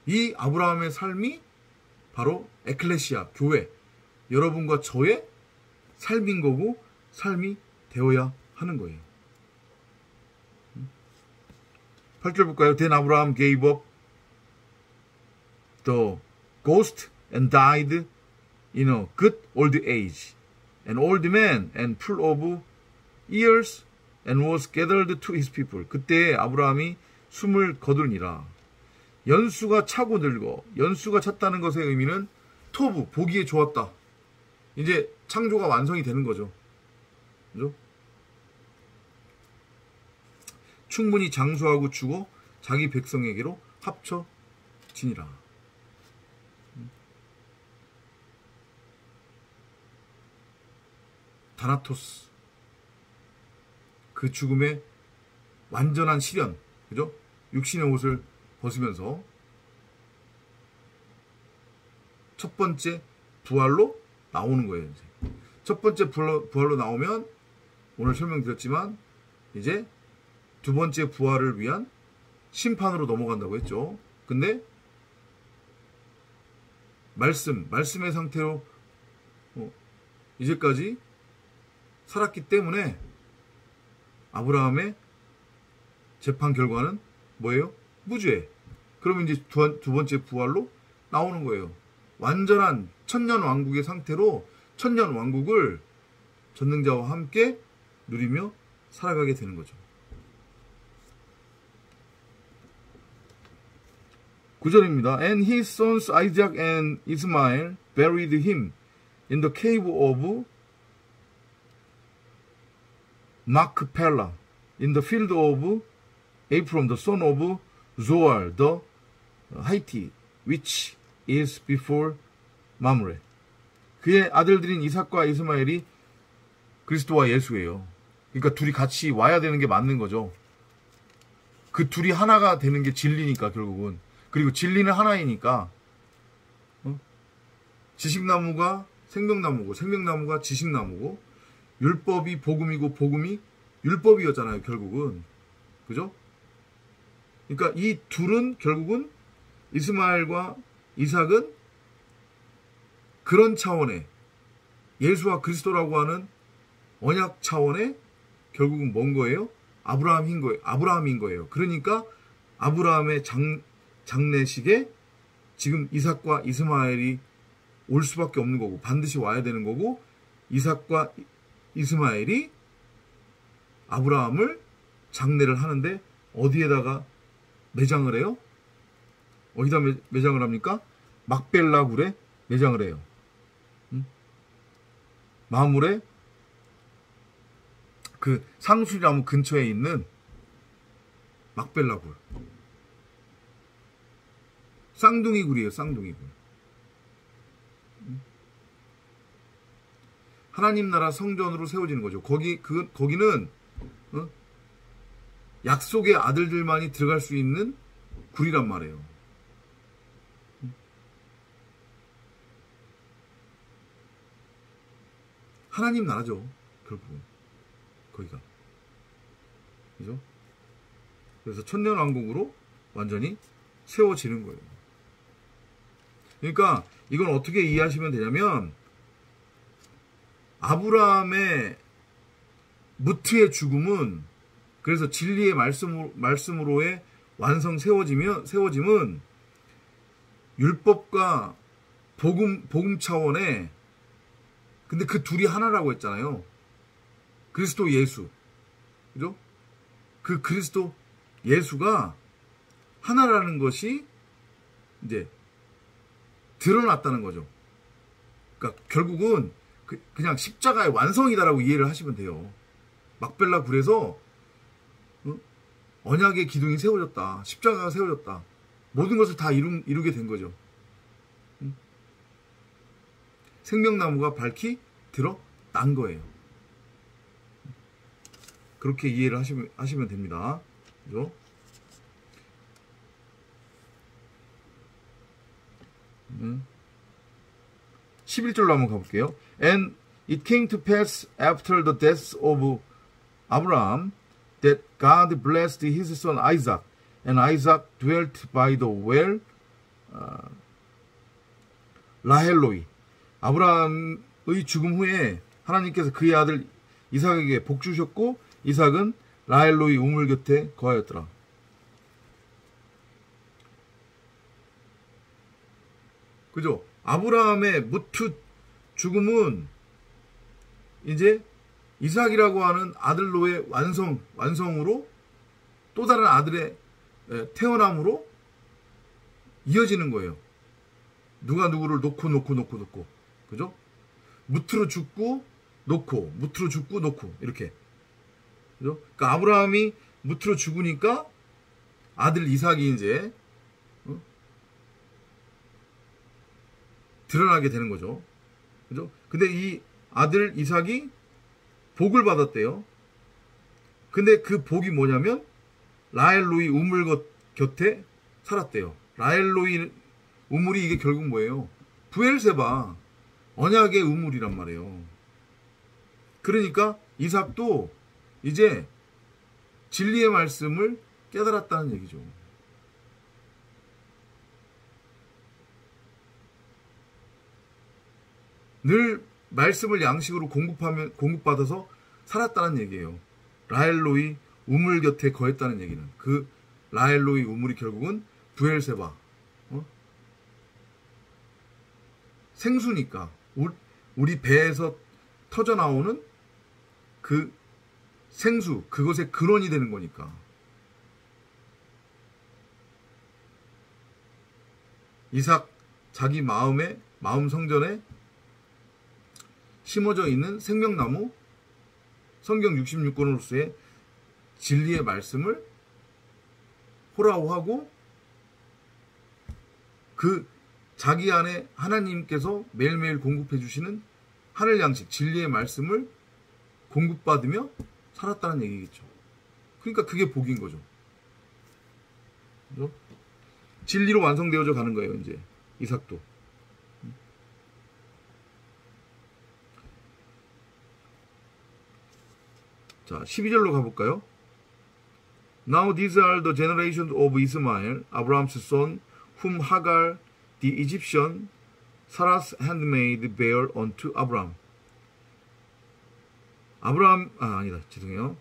이 아브라함의 삶이 바로 에클레시아, 교회, 여러분과 저의 삶인 거고 삶이 되어야 하는 거예요. 8절 볼까요? Then Abraham gave up the ghost and died in a good old age, an old man and full of years, and was gathered to his people. 그때 아브라함이 숨을 거두니라. 연수가 차고 늙어. 연수가 찼다는 것의 의미는 토부, 보기에 좋았다. 이제 창조가 완성이 되는 거죠. 그죠? 충분히 장수하고 주고 자기 백성에게로 합쳐지니라. 다나토스, 그 죽음의 완전한 실현, 그죠? 육신의 옷을 벗으면서 첫 번째 부활로 나오는 거예요. 이제. 첫 번째 부활로 나오면 오늘 설명드렸지만 이제 두 번째 부활을 위한 심판으로 넘어간다고 했죠. 근데 말씀의 상태로 이제까지 살았기 때문에 아브라함의 재판 결과는 뭐예요? 무죄. 그러면 이제 두 번째 부활로 나오는 거예요. 완전한 천년 왕국의 상태로 천년 왕국을 전능자와 함께 누리며 살아가게 되는 거죠. 9절입니다. And his sons Isaac and Ismael buried him in the cave of Machpelah in the field of Ephron the son of Zoar the Hittite, which is before Mamre. 그의 아들들인 이삭과 이스마엘이 그리스도와 예수예요. 그러니까 둘이 같이 와야 되는 게 맞는 거죠. 그 둘이 하나가 되는 게 진리니까 결국은. 그리고 진리는 하나이니까 지식나무가 생명나무고 생명나무가 지식나무고 율법이 복음이고 복음이 율법이었잖아요. 결국은. 그죠? 그러니까 이 둘은 결국은 이스마엘과 이삭은 그런 차원의 예수와 그리스도라고 하는 언약 차원의 결국은 뭔 거예요? 아브라함인 거예요. 그러니까 아브라함의 장례식에 지금 이삭과 이스마엘이 올 수밖에 없는 거고 반드시 와야 되는 거고 이삭과 이스마엘이 아브라함을 장례를 하는데 어디에다가 매장을 해요? 어디다 매장을 합니까? 막벨라 굴에 매장을 해요. 마물에 그 상수리나무 근처에 있는 막벨라 굴. 쌍둥이 굴이에요. 쌍둥이 굴. 하나님 나라 성전으로 세워지는 거죠. 거기는 약속의 아들들만이 들어갈 수 있는 굴이란 말이에요. 하나님 나라죠. 결국은 거기가. 그죠? 그래서 천년왕국으로 완전히 세워지는 거예요. 그러니까 이건 어떻게 이해하시면 되냐면 아브라함의 무트의 죽음은 그래서 진리의 말씀으로의 완성 세워짐은 율법과 복음 차원의 근데 그 둘이 하나라고 했잖아요. 그리스도 예수. 그죠? 그 그리스도 예수가 하나라는 것이 이제 드러났다는 거죠. 그러니까 결국은 그냥 십자가의 완성이다라고 이해를 하시면 돼요. 막벨라 굴에서 언약의 기둥이 세워졌다. 십자가가 세워졌다. 모든 것을 다 이루게 된 거죠. 생명나무가 밝히 드러난 거예요. 그렇게 이해를 하시면 됩니다. 그죠? 11절로 한번 가볼게요. And it came to pass after the death of Abraham that God blessed his son Isaac, and Isaac dwelt by the well 라헬로이. 아브라함의 죽음 후에 하나님께서 그의 아들 이삭에게 복 주셨고 이삭은 라헬로이 우물 곁에 거하였더라. 그죠? 아브라함의 무투 죽음은 이제 이삭이라고 하는 아들로의 완성으로 또 다른 아들의 태어남으로 이어지는 거예요. 누가 누구를 놓고 그죠? 무트로 죽고 놓고 무트로 죽고 놓고 이렇게 그죠? 그러니까 아브라함이 무트로 죽으니까 아들 이삭이 이제 드러나게 되는 거죠. 그죠? 근데 이 아들 이삭이 복을 받았대요. 근데 그 복이 뭐냐면 라헬로이 우물 곁에 살았대요. 라헬로이 우물이 이게 결국 뭐예요? 브엘세바 언약의 우물이란 말이에요. 그러니까 이삭도 이제 진리의 말씀을 깨달았다는 얘기죠. 늘 말씀을 양식으로 공급받아서 살았다는 얘기예요. 라헬로이 우물 곁에 거했다는 얘기는 그 라헬로이 우물이 결국은 브엘세바 생수니까 우리 배에서 터져 나오는 그 생수 그것의 근원이 되는 거니까. 이삭 자기 마음 성전에 심어져 있는 생명나무 성경 66권으로서의 진리의 말씀을 호라호하고 그 자기 안에 하나님께서 매일매일 공급해 주시는 하늘 양식 진리의 말씀을 공급받으며 살았다는 얘기겠죠. 그러니까 그게 복인 거죠. 그죠? 진리로 완성되어져 가는 거예요. 이제 이삭도. 자, 12절로 가볼까요? Now these are the generations of Ismael, Abraham's son, whom Hagar the Egyptian, Sarah's handmaid, bare unto Abraham. 죄송해요.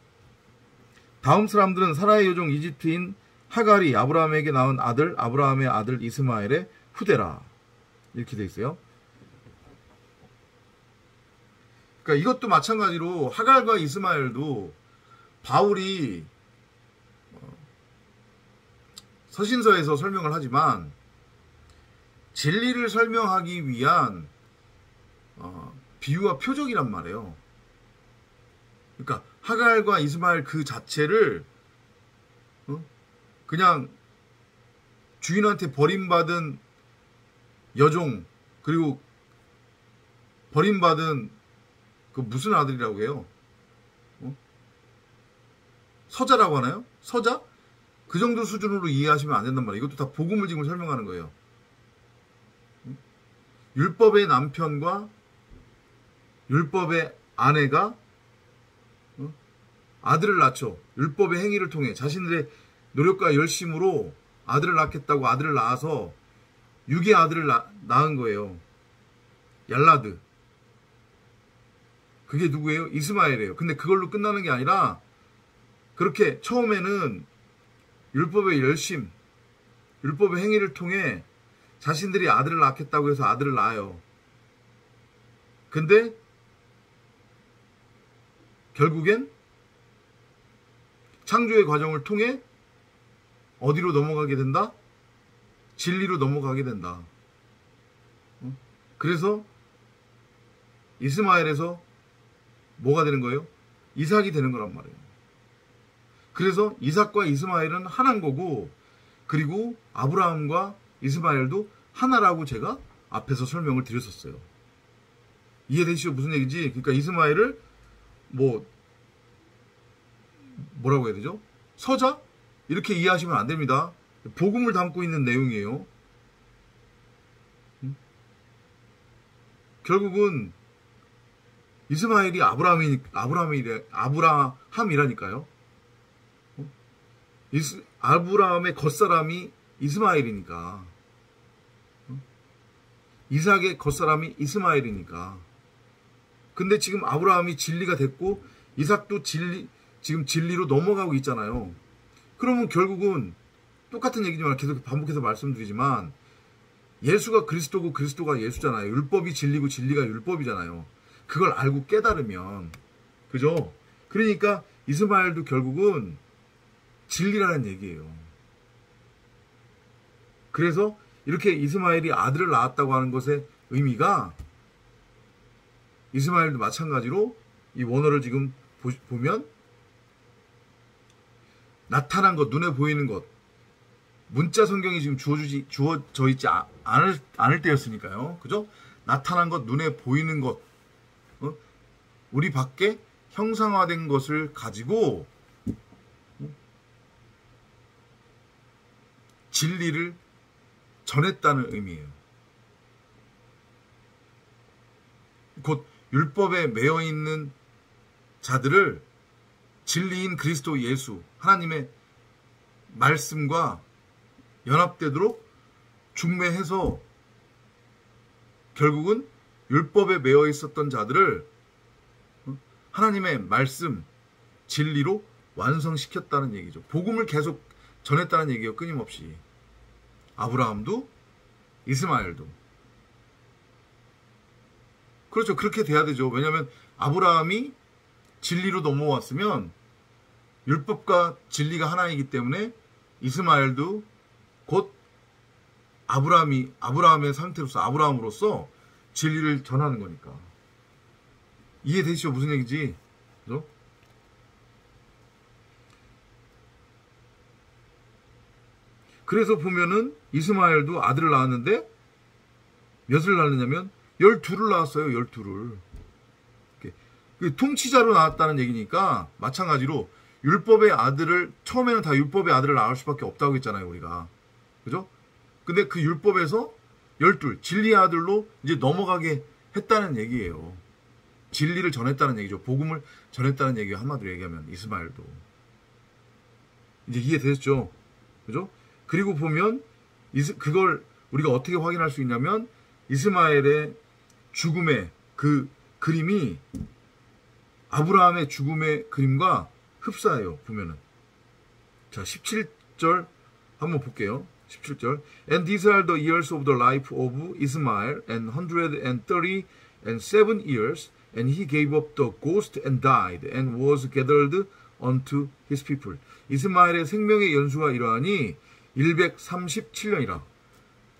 다음 사람들은 사라의 여종 이집트인 하갈이 아브라함에게 낳은 아들, 아브라함의 아들 이스마엘의 후대라. 이렇게 돼 있어요. 그러니까 이것도 마찬가지로 하갈과 이스마엘도 바울이 서신서에서 설명을 하지만 진리를 설명하기 위한 비유와 표적이란 말이에요. 그러니까 하갈과 이스마엘 그 자체를 그냥 주인한테 버림받은 여종 그리고 버림받은 그 무슨 아들이라고 해요? 서자라고 하나요? 서자? 그 정도 수준으로 이해하시면 안 된단 말이에요. 이것도 다 복음을 지금 설명하는 거예요. 율법의 남편과 율법의 아내가 아들을 낳죠. 율법의 행위를 통해 자신들의 노력과 열심으로 아들을 낳겠다고 아들을 낳아서 육의 아들을 낳은 거예요. 얄라드. 그게 누구예요? 이스마엘이에요. 근데 그걸로 끝나는 게 아니라 그렇게 처음에는 율법의 열심, 율법의 행위를 통해 자신들이 아들을 낳겠다고 해서 아들을 낳아요. 근데 결국엔 창조의 과정을 통해 어디로 넘어가게 된다? 진리로 넘어가게 된다. 그래서 이스마엘에서 뭐가 되는 거예요? 이삭이 되는 거란 말이에요. 그래서 이삭과 이스마엘은 하나인 거고 그리고 아브라함과 이스마엘도 하나라고 제가 앞에서 설명을 드렸었어요. 이해되시죠? 무슨 얘기지? 그러니까 이스마엘을 뭐라고 해야 되죠? 서자? 이렇게 이해하시면 안 됩니다. 복음을 담고 있는 내용이에요. 결국은 이스마엘이 아브라함이라니까요. 아브라함의 겉사람이 이스마엘이니까. 이삭의 겉사람이 이스마엘이니까. 근데 지금 아브라함이 진리가 됐고 이삭도 지금 진리로 넘어가고 있잖아요. 그러면 결국은 똑같은 얘기지만 계속 반복해서 말씀드리지만 예수가 그리스도고 그리스도가 예수잖아요. 율법이 진리고 진리가 율법이잖아요. 그걸 알고 깨달으면, 그죠? 그러니까 이스마엘도 결국은 진리라는 얘기예요. 그래서 이렇게 이스마엘이 아들을 낳았다고 하는 것의 의미가 이스마엘도 마찬가지로 이 원어를 지금 보면 나타난 것, 눈에 보이는 것, 문자 성경이 지금 주어져 있지 않을 때였으니까요. 그죠? 나타난 것, 눈에 보이는 것, 우리 밖에 형상화된 것을 가지고 진리를 전했다는 의미예요. 곧 율법에 매여 있는 자들을 진리인 그리스도 예수, 하나님의 말씀과 연합되도록 중매해서 결국은 율법에 매여 있었던 자들을 하나님의 말씀, 진리로 완성시켰다는 얘기죠. 복음을 계속 전했다는 얘기예요. 끊임없이. 아브라함도 이스마엘도. 그렇죠. 그렇게 돼야 되죠. 왜냐하면 아브라함이 진리로 넘어왔으면 율법과 진리가 하나이기 때문에 이스마엘도 곧 아브라함의 상태로서 아브라함으로서 진리를 전하는 거니까. 이해되시죠? 무슨 얘기지? 그죠? 그래서 보면은 이스마엘도 아들을 낳았는데 몇을 낳느냐면 12를 낳았어요. 12를. 통치자로 낳았다는 얘기니까 마찬가지로 율법의 아들을 처음에는 다 율법의 아들을 낳을 수밖에 없다고 했잖아요. 우리가. 그죠? 근데 그 율법에서 12 진리의 아들로 이제 넘어가게 했다는 얘기예요. 진리를 전했다는 얘기죠. 복음을 전했다는 얘기예요. 한마디로 얘기하면 이스마엘도. 이제 이해되셨죠? 그죠? 그리고 보면 그걸 우리가 어떻게 확인할 수 있냐면 이스마엘의 죽음의 그 그림이 아브라함의 죽음의 그림과 흡사해요. 보면은. 자, 17절 한번 볼게요. 17절. And these are the years of the life of Ismael, and 137 years, and he gave up the ghost and died, and was gathered unto his people. 이스마엘의 생명의 연수가 이러하니 137년이라.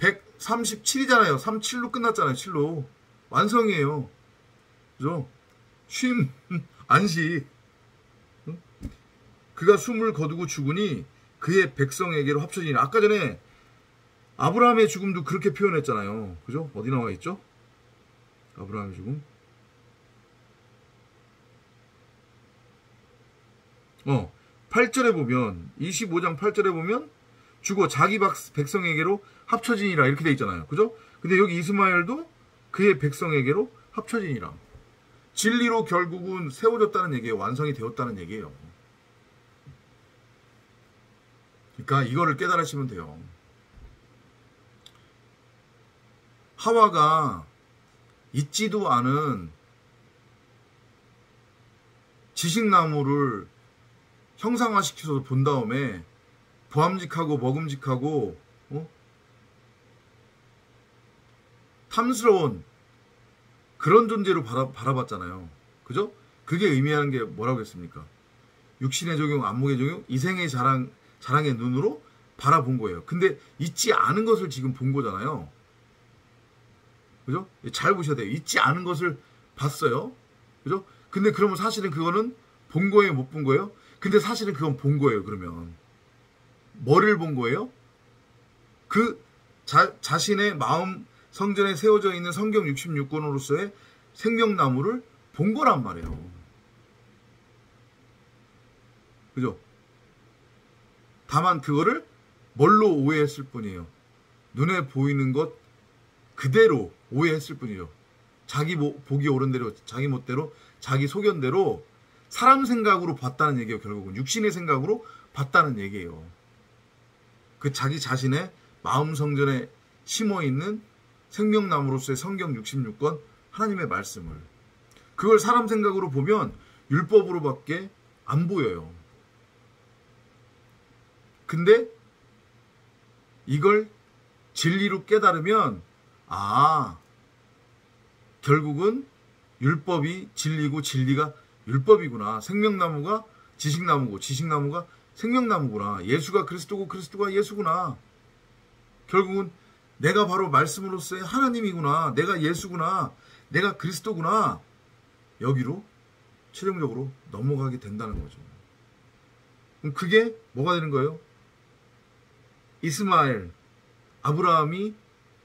137이잖아요. 37로 끝났잖아요. 7로. 완성이에요. 그죠? 쉼, 안식. 그가 숨을 거두고 죽으니 그의 백성에게로 합쳐지니. 아까 전에 아브라함의 죽음도 그렇게 표현했잖아요. 그죠? 어디 나와 있죠? 아브라함의 죽음. 8절에 보면 25장 8절에 보면 죽어 자기 백성에게로 합쳐지니라 이렇게 돼 있잖아요. 그죠? 근데 여기 이스마엘도 그의 백성에게로 합쳐지니라. 진리로 결국은 세워졌다는 얘기예요. 완성이 되었다는 얘기예요. 그러니까 이거를 깨달으시면 돼요. 하와가 있지도 않은 지식나무를 형상화시켜서 본 다음에 보암직하고 먹음직하고 탐스러운 그런 존재로 바라봤잖아요. 그죠? 그게 의미하는 게 뭐라고 했습니까? 육신의 적용, 안목의 적용, 이생의 자랑의 눈으로 바라본 거예요. 근데 있지 않은 것을 지금 본 거잖아요. 그죠? 잘 보셔야 돼요. 있지 않은 것을 봤어요. 그죠? 근데 그러면 사실은 그거는 본 거예요? 못 본 거예요? 근데 사실은 그건 본 거예요. 그러면 뭐를 본 거예요? 그 자신의 마음 성전에 세워져 있는 성경 66권으로서의 생명나무를 본 거란 말이에요. 그죠? 다만 그거를 뭘로 오해했을 뿐이에요. 눈에 보이는 것 그대로 오해했을 뿐이에요. 자기 보기 옳은 대로, 자기 멋대로, 자기 소견대로 사람 생각으로 봤다는 얘기예요. 결국은 육신의 생각으로 봤다는 얘기예요. 그 자기 자신의 마음 성전에 심어 있는 생명나무로서의 성경 66권 하나님의 말씀을, 그걸 사람 생각으로 보면 율법으로밖에 안 보여요. 근데 이걸 진리로 깨달으면 결국은 율법이 진리고 진리가 율법이구나. 생명나무가 지식나무고 지식나무가 생명나무구나. 예수가 그리스도고 그리스도가 예수구나. 결국은 내가 바로 말씀으로서의 하나님이구나. 내가 예수구나. 내가 그리스도구나. 여기로 최종적으로 넘어가게 된다는 거죠. 그럼 그게 뭐가 되는 거예요? 이스마엘, 아브라함이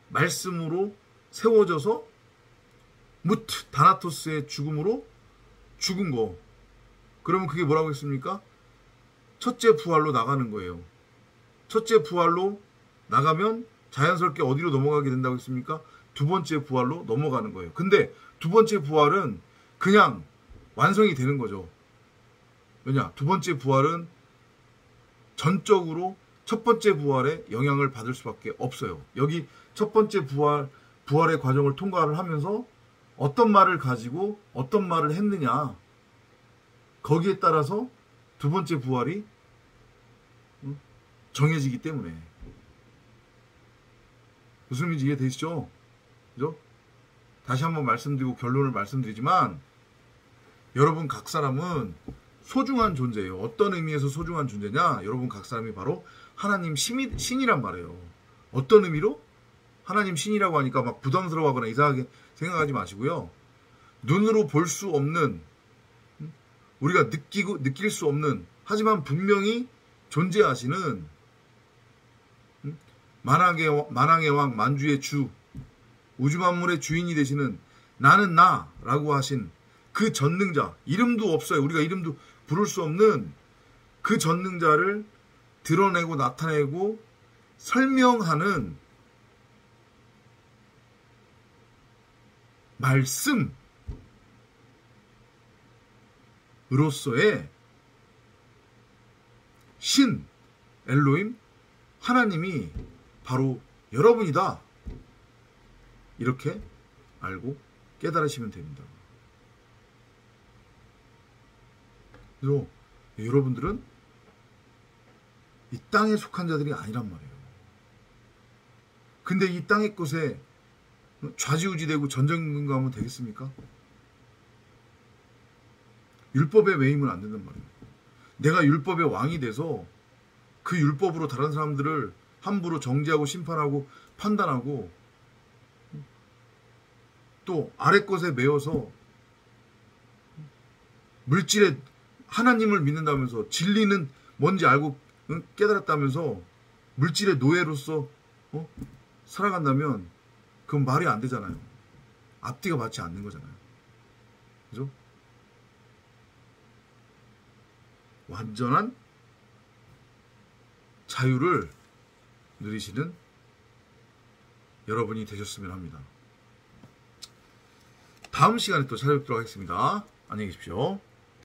말씀으로 세워져서 무트, 다나토스의 죽음으로 죽은 거. 그러면 그게 뭐라고 했습니까? 첫째 부활로 나가는 거예요. 첫째 부활로 나가면 자연스럽게 어디로 넘어가게 된다고 했습니까? 두 번째 부활로 넘어가는 거예요. 근데 두 번째 부활은 그냥 완성이 되는 거죠. 왜냐? 두 번째 부활은 전적으로 첫 번째 부활에 영향을 받을 수밖에 없어요. 여기 첫 번째 부활의 과정을 통과를 하면서 어떤 말을 가지고 어떤 말을 했느냐, 거기에 따라서 두 번째 부활이 정해지기 때문에. 무슨 의미인지 이해되시죠? 그죠? 다시 한번 말씀드리고 결론을 말씀드리지만, 여러분 각 사람은 소중한 존재예요. 어떤 의미에서 소중한 존재냐? 여러분 각 사람이 바로 하나님 신이란 말이에요. 어떤 의미로? 하나님 신이라고 하니까 막 부담스러워하거나 이상하게 생각하지 마시고요. 눈으로 볼 수 없는, 우리가 느낄 수 없는, 하지만 분명히 존재하시는 만왕의 왕, 만주의 주, 우주 만물의 주인이 되시는 나는 나라고 하신 그 전능자, 이름도 없어요. 우리가 이름도 부를 수 없는 그 전능자를 드러내고 나타내고 설명하는 말씀으로서의 신, 엘로힘, 하나님이 바로 여러분이다. 이렇게 알고 깨달으시면 됩니다. 그래서 여러분들은 이 땅에 속한 자들이 아니란 말이에요. 근데 이 땅의 것에 좌지우지되고 전전긍긍하면 되겠습니까? 율법에 매이면 안 된단 말이에요. 내가 율법의 왕이 돼서 그 율법으로 다른 사람들을 함부로 정죄하고 심판하고 판단하고 또 아래 것에 매여서 물질에 하나님을 믿는다면서 진리는 뭔지 알고 깨달았다면서 물질의 노예로서 살아간다면 그건 말이 안 되잖아요. 앞뒤가 맞지 않는 거잖아요. 그죠? 완전한 자유를 누리시는 여러분이 되셨으면 합니다. 다음 시간에 또 찾아뵙도록 하겠습니다. 안녕히 계십시오.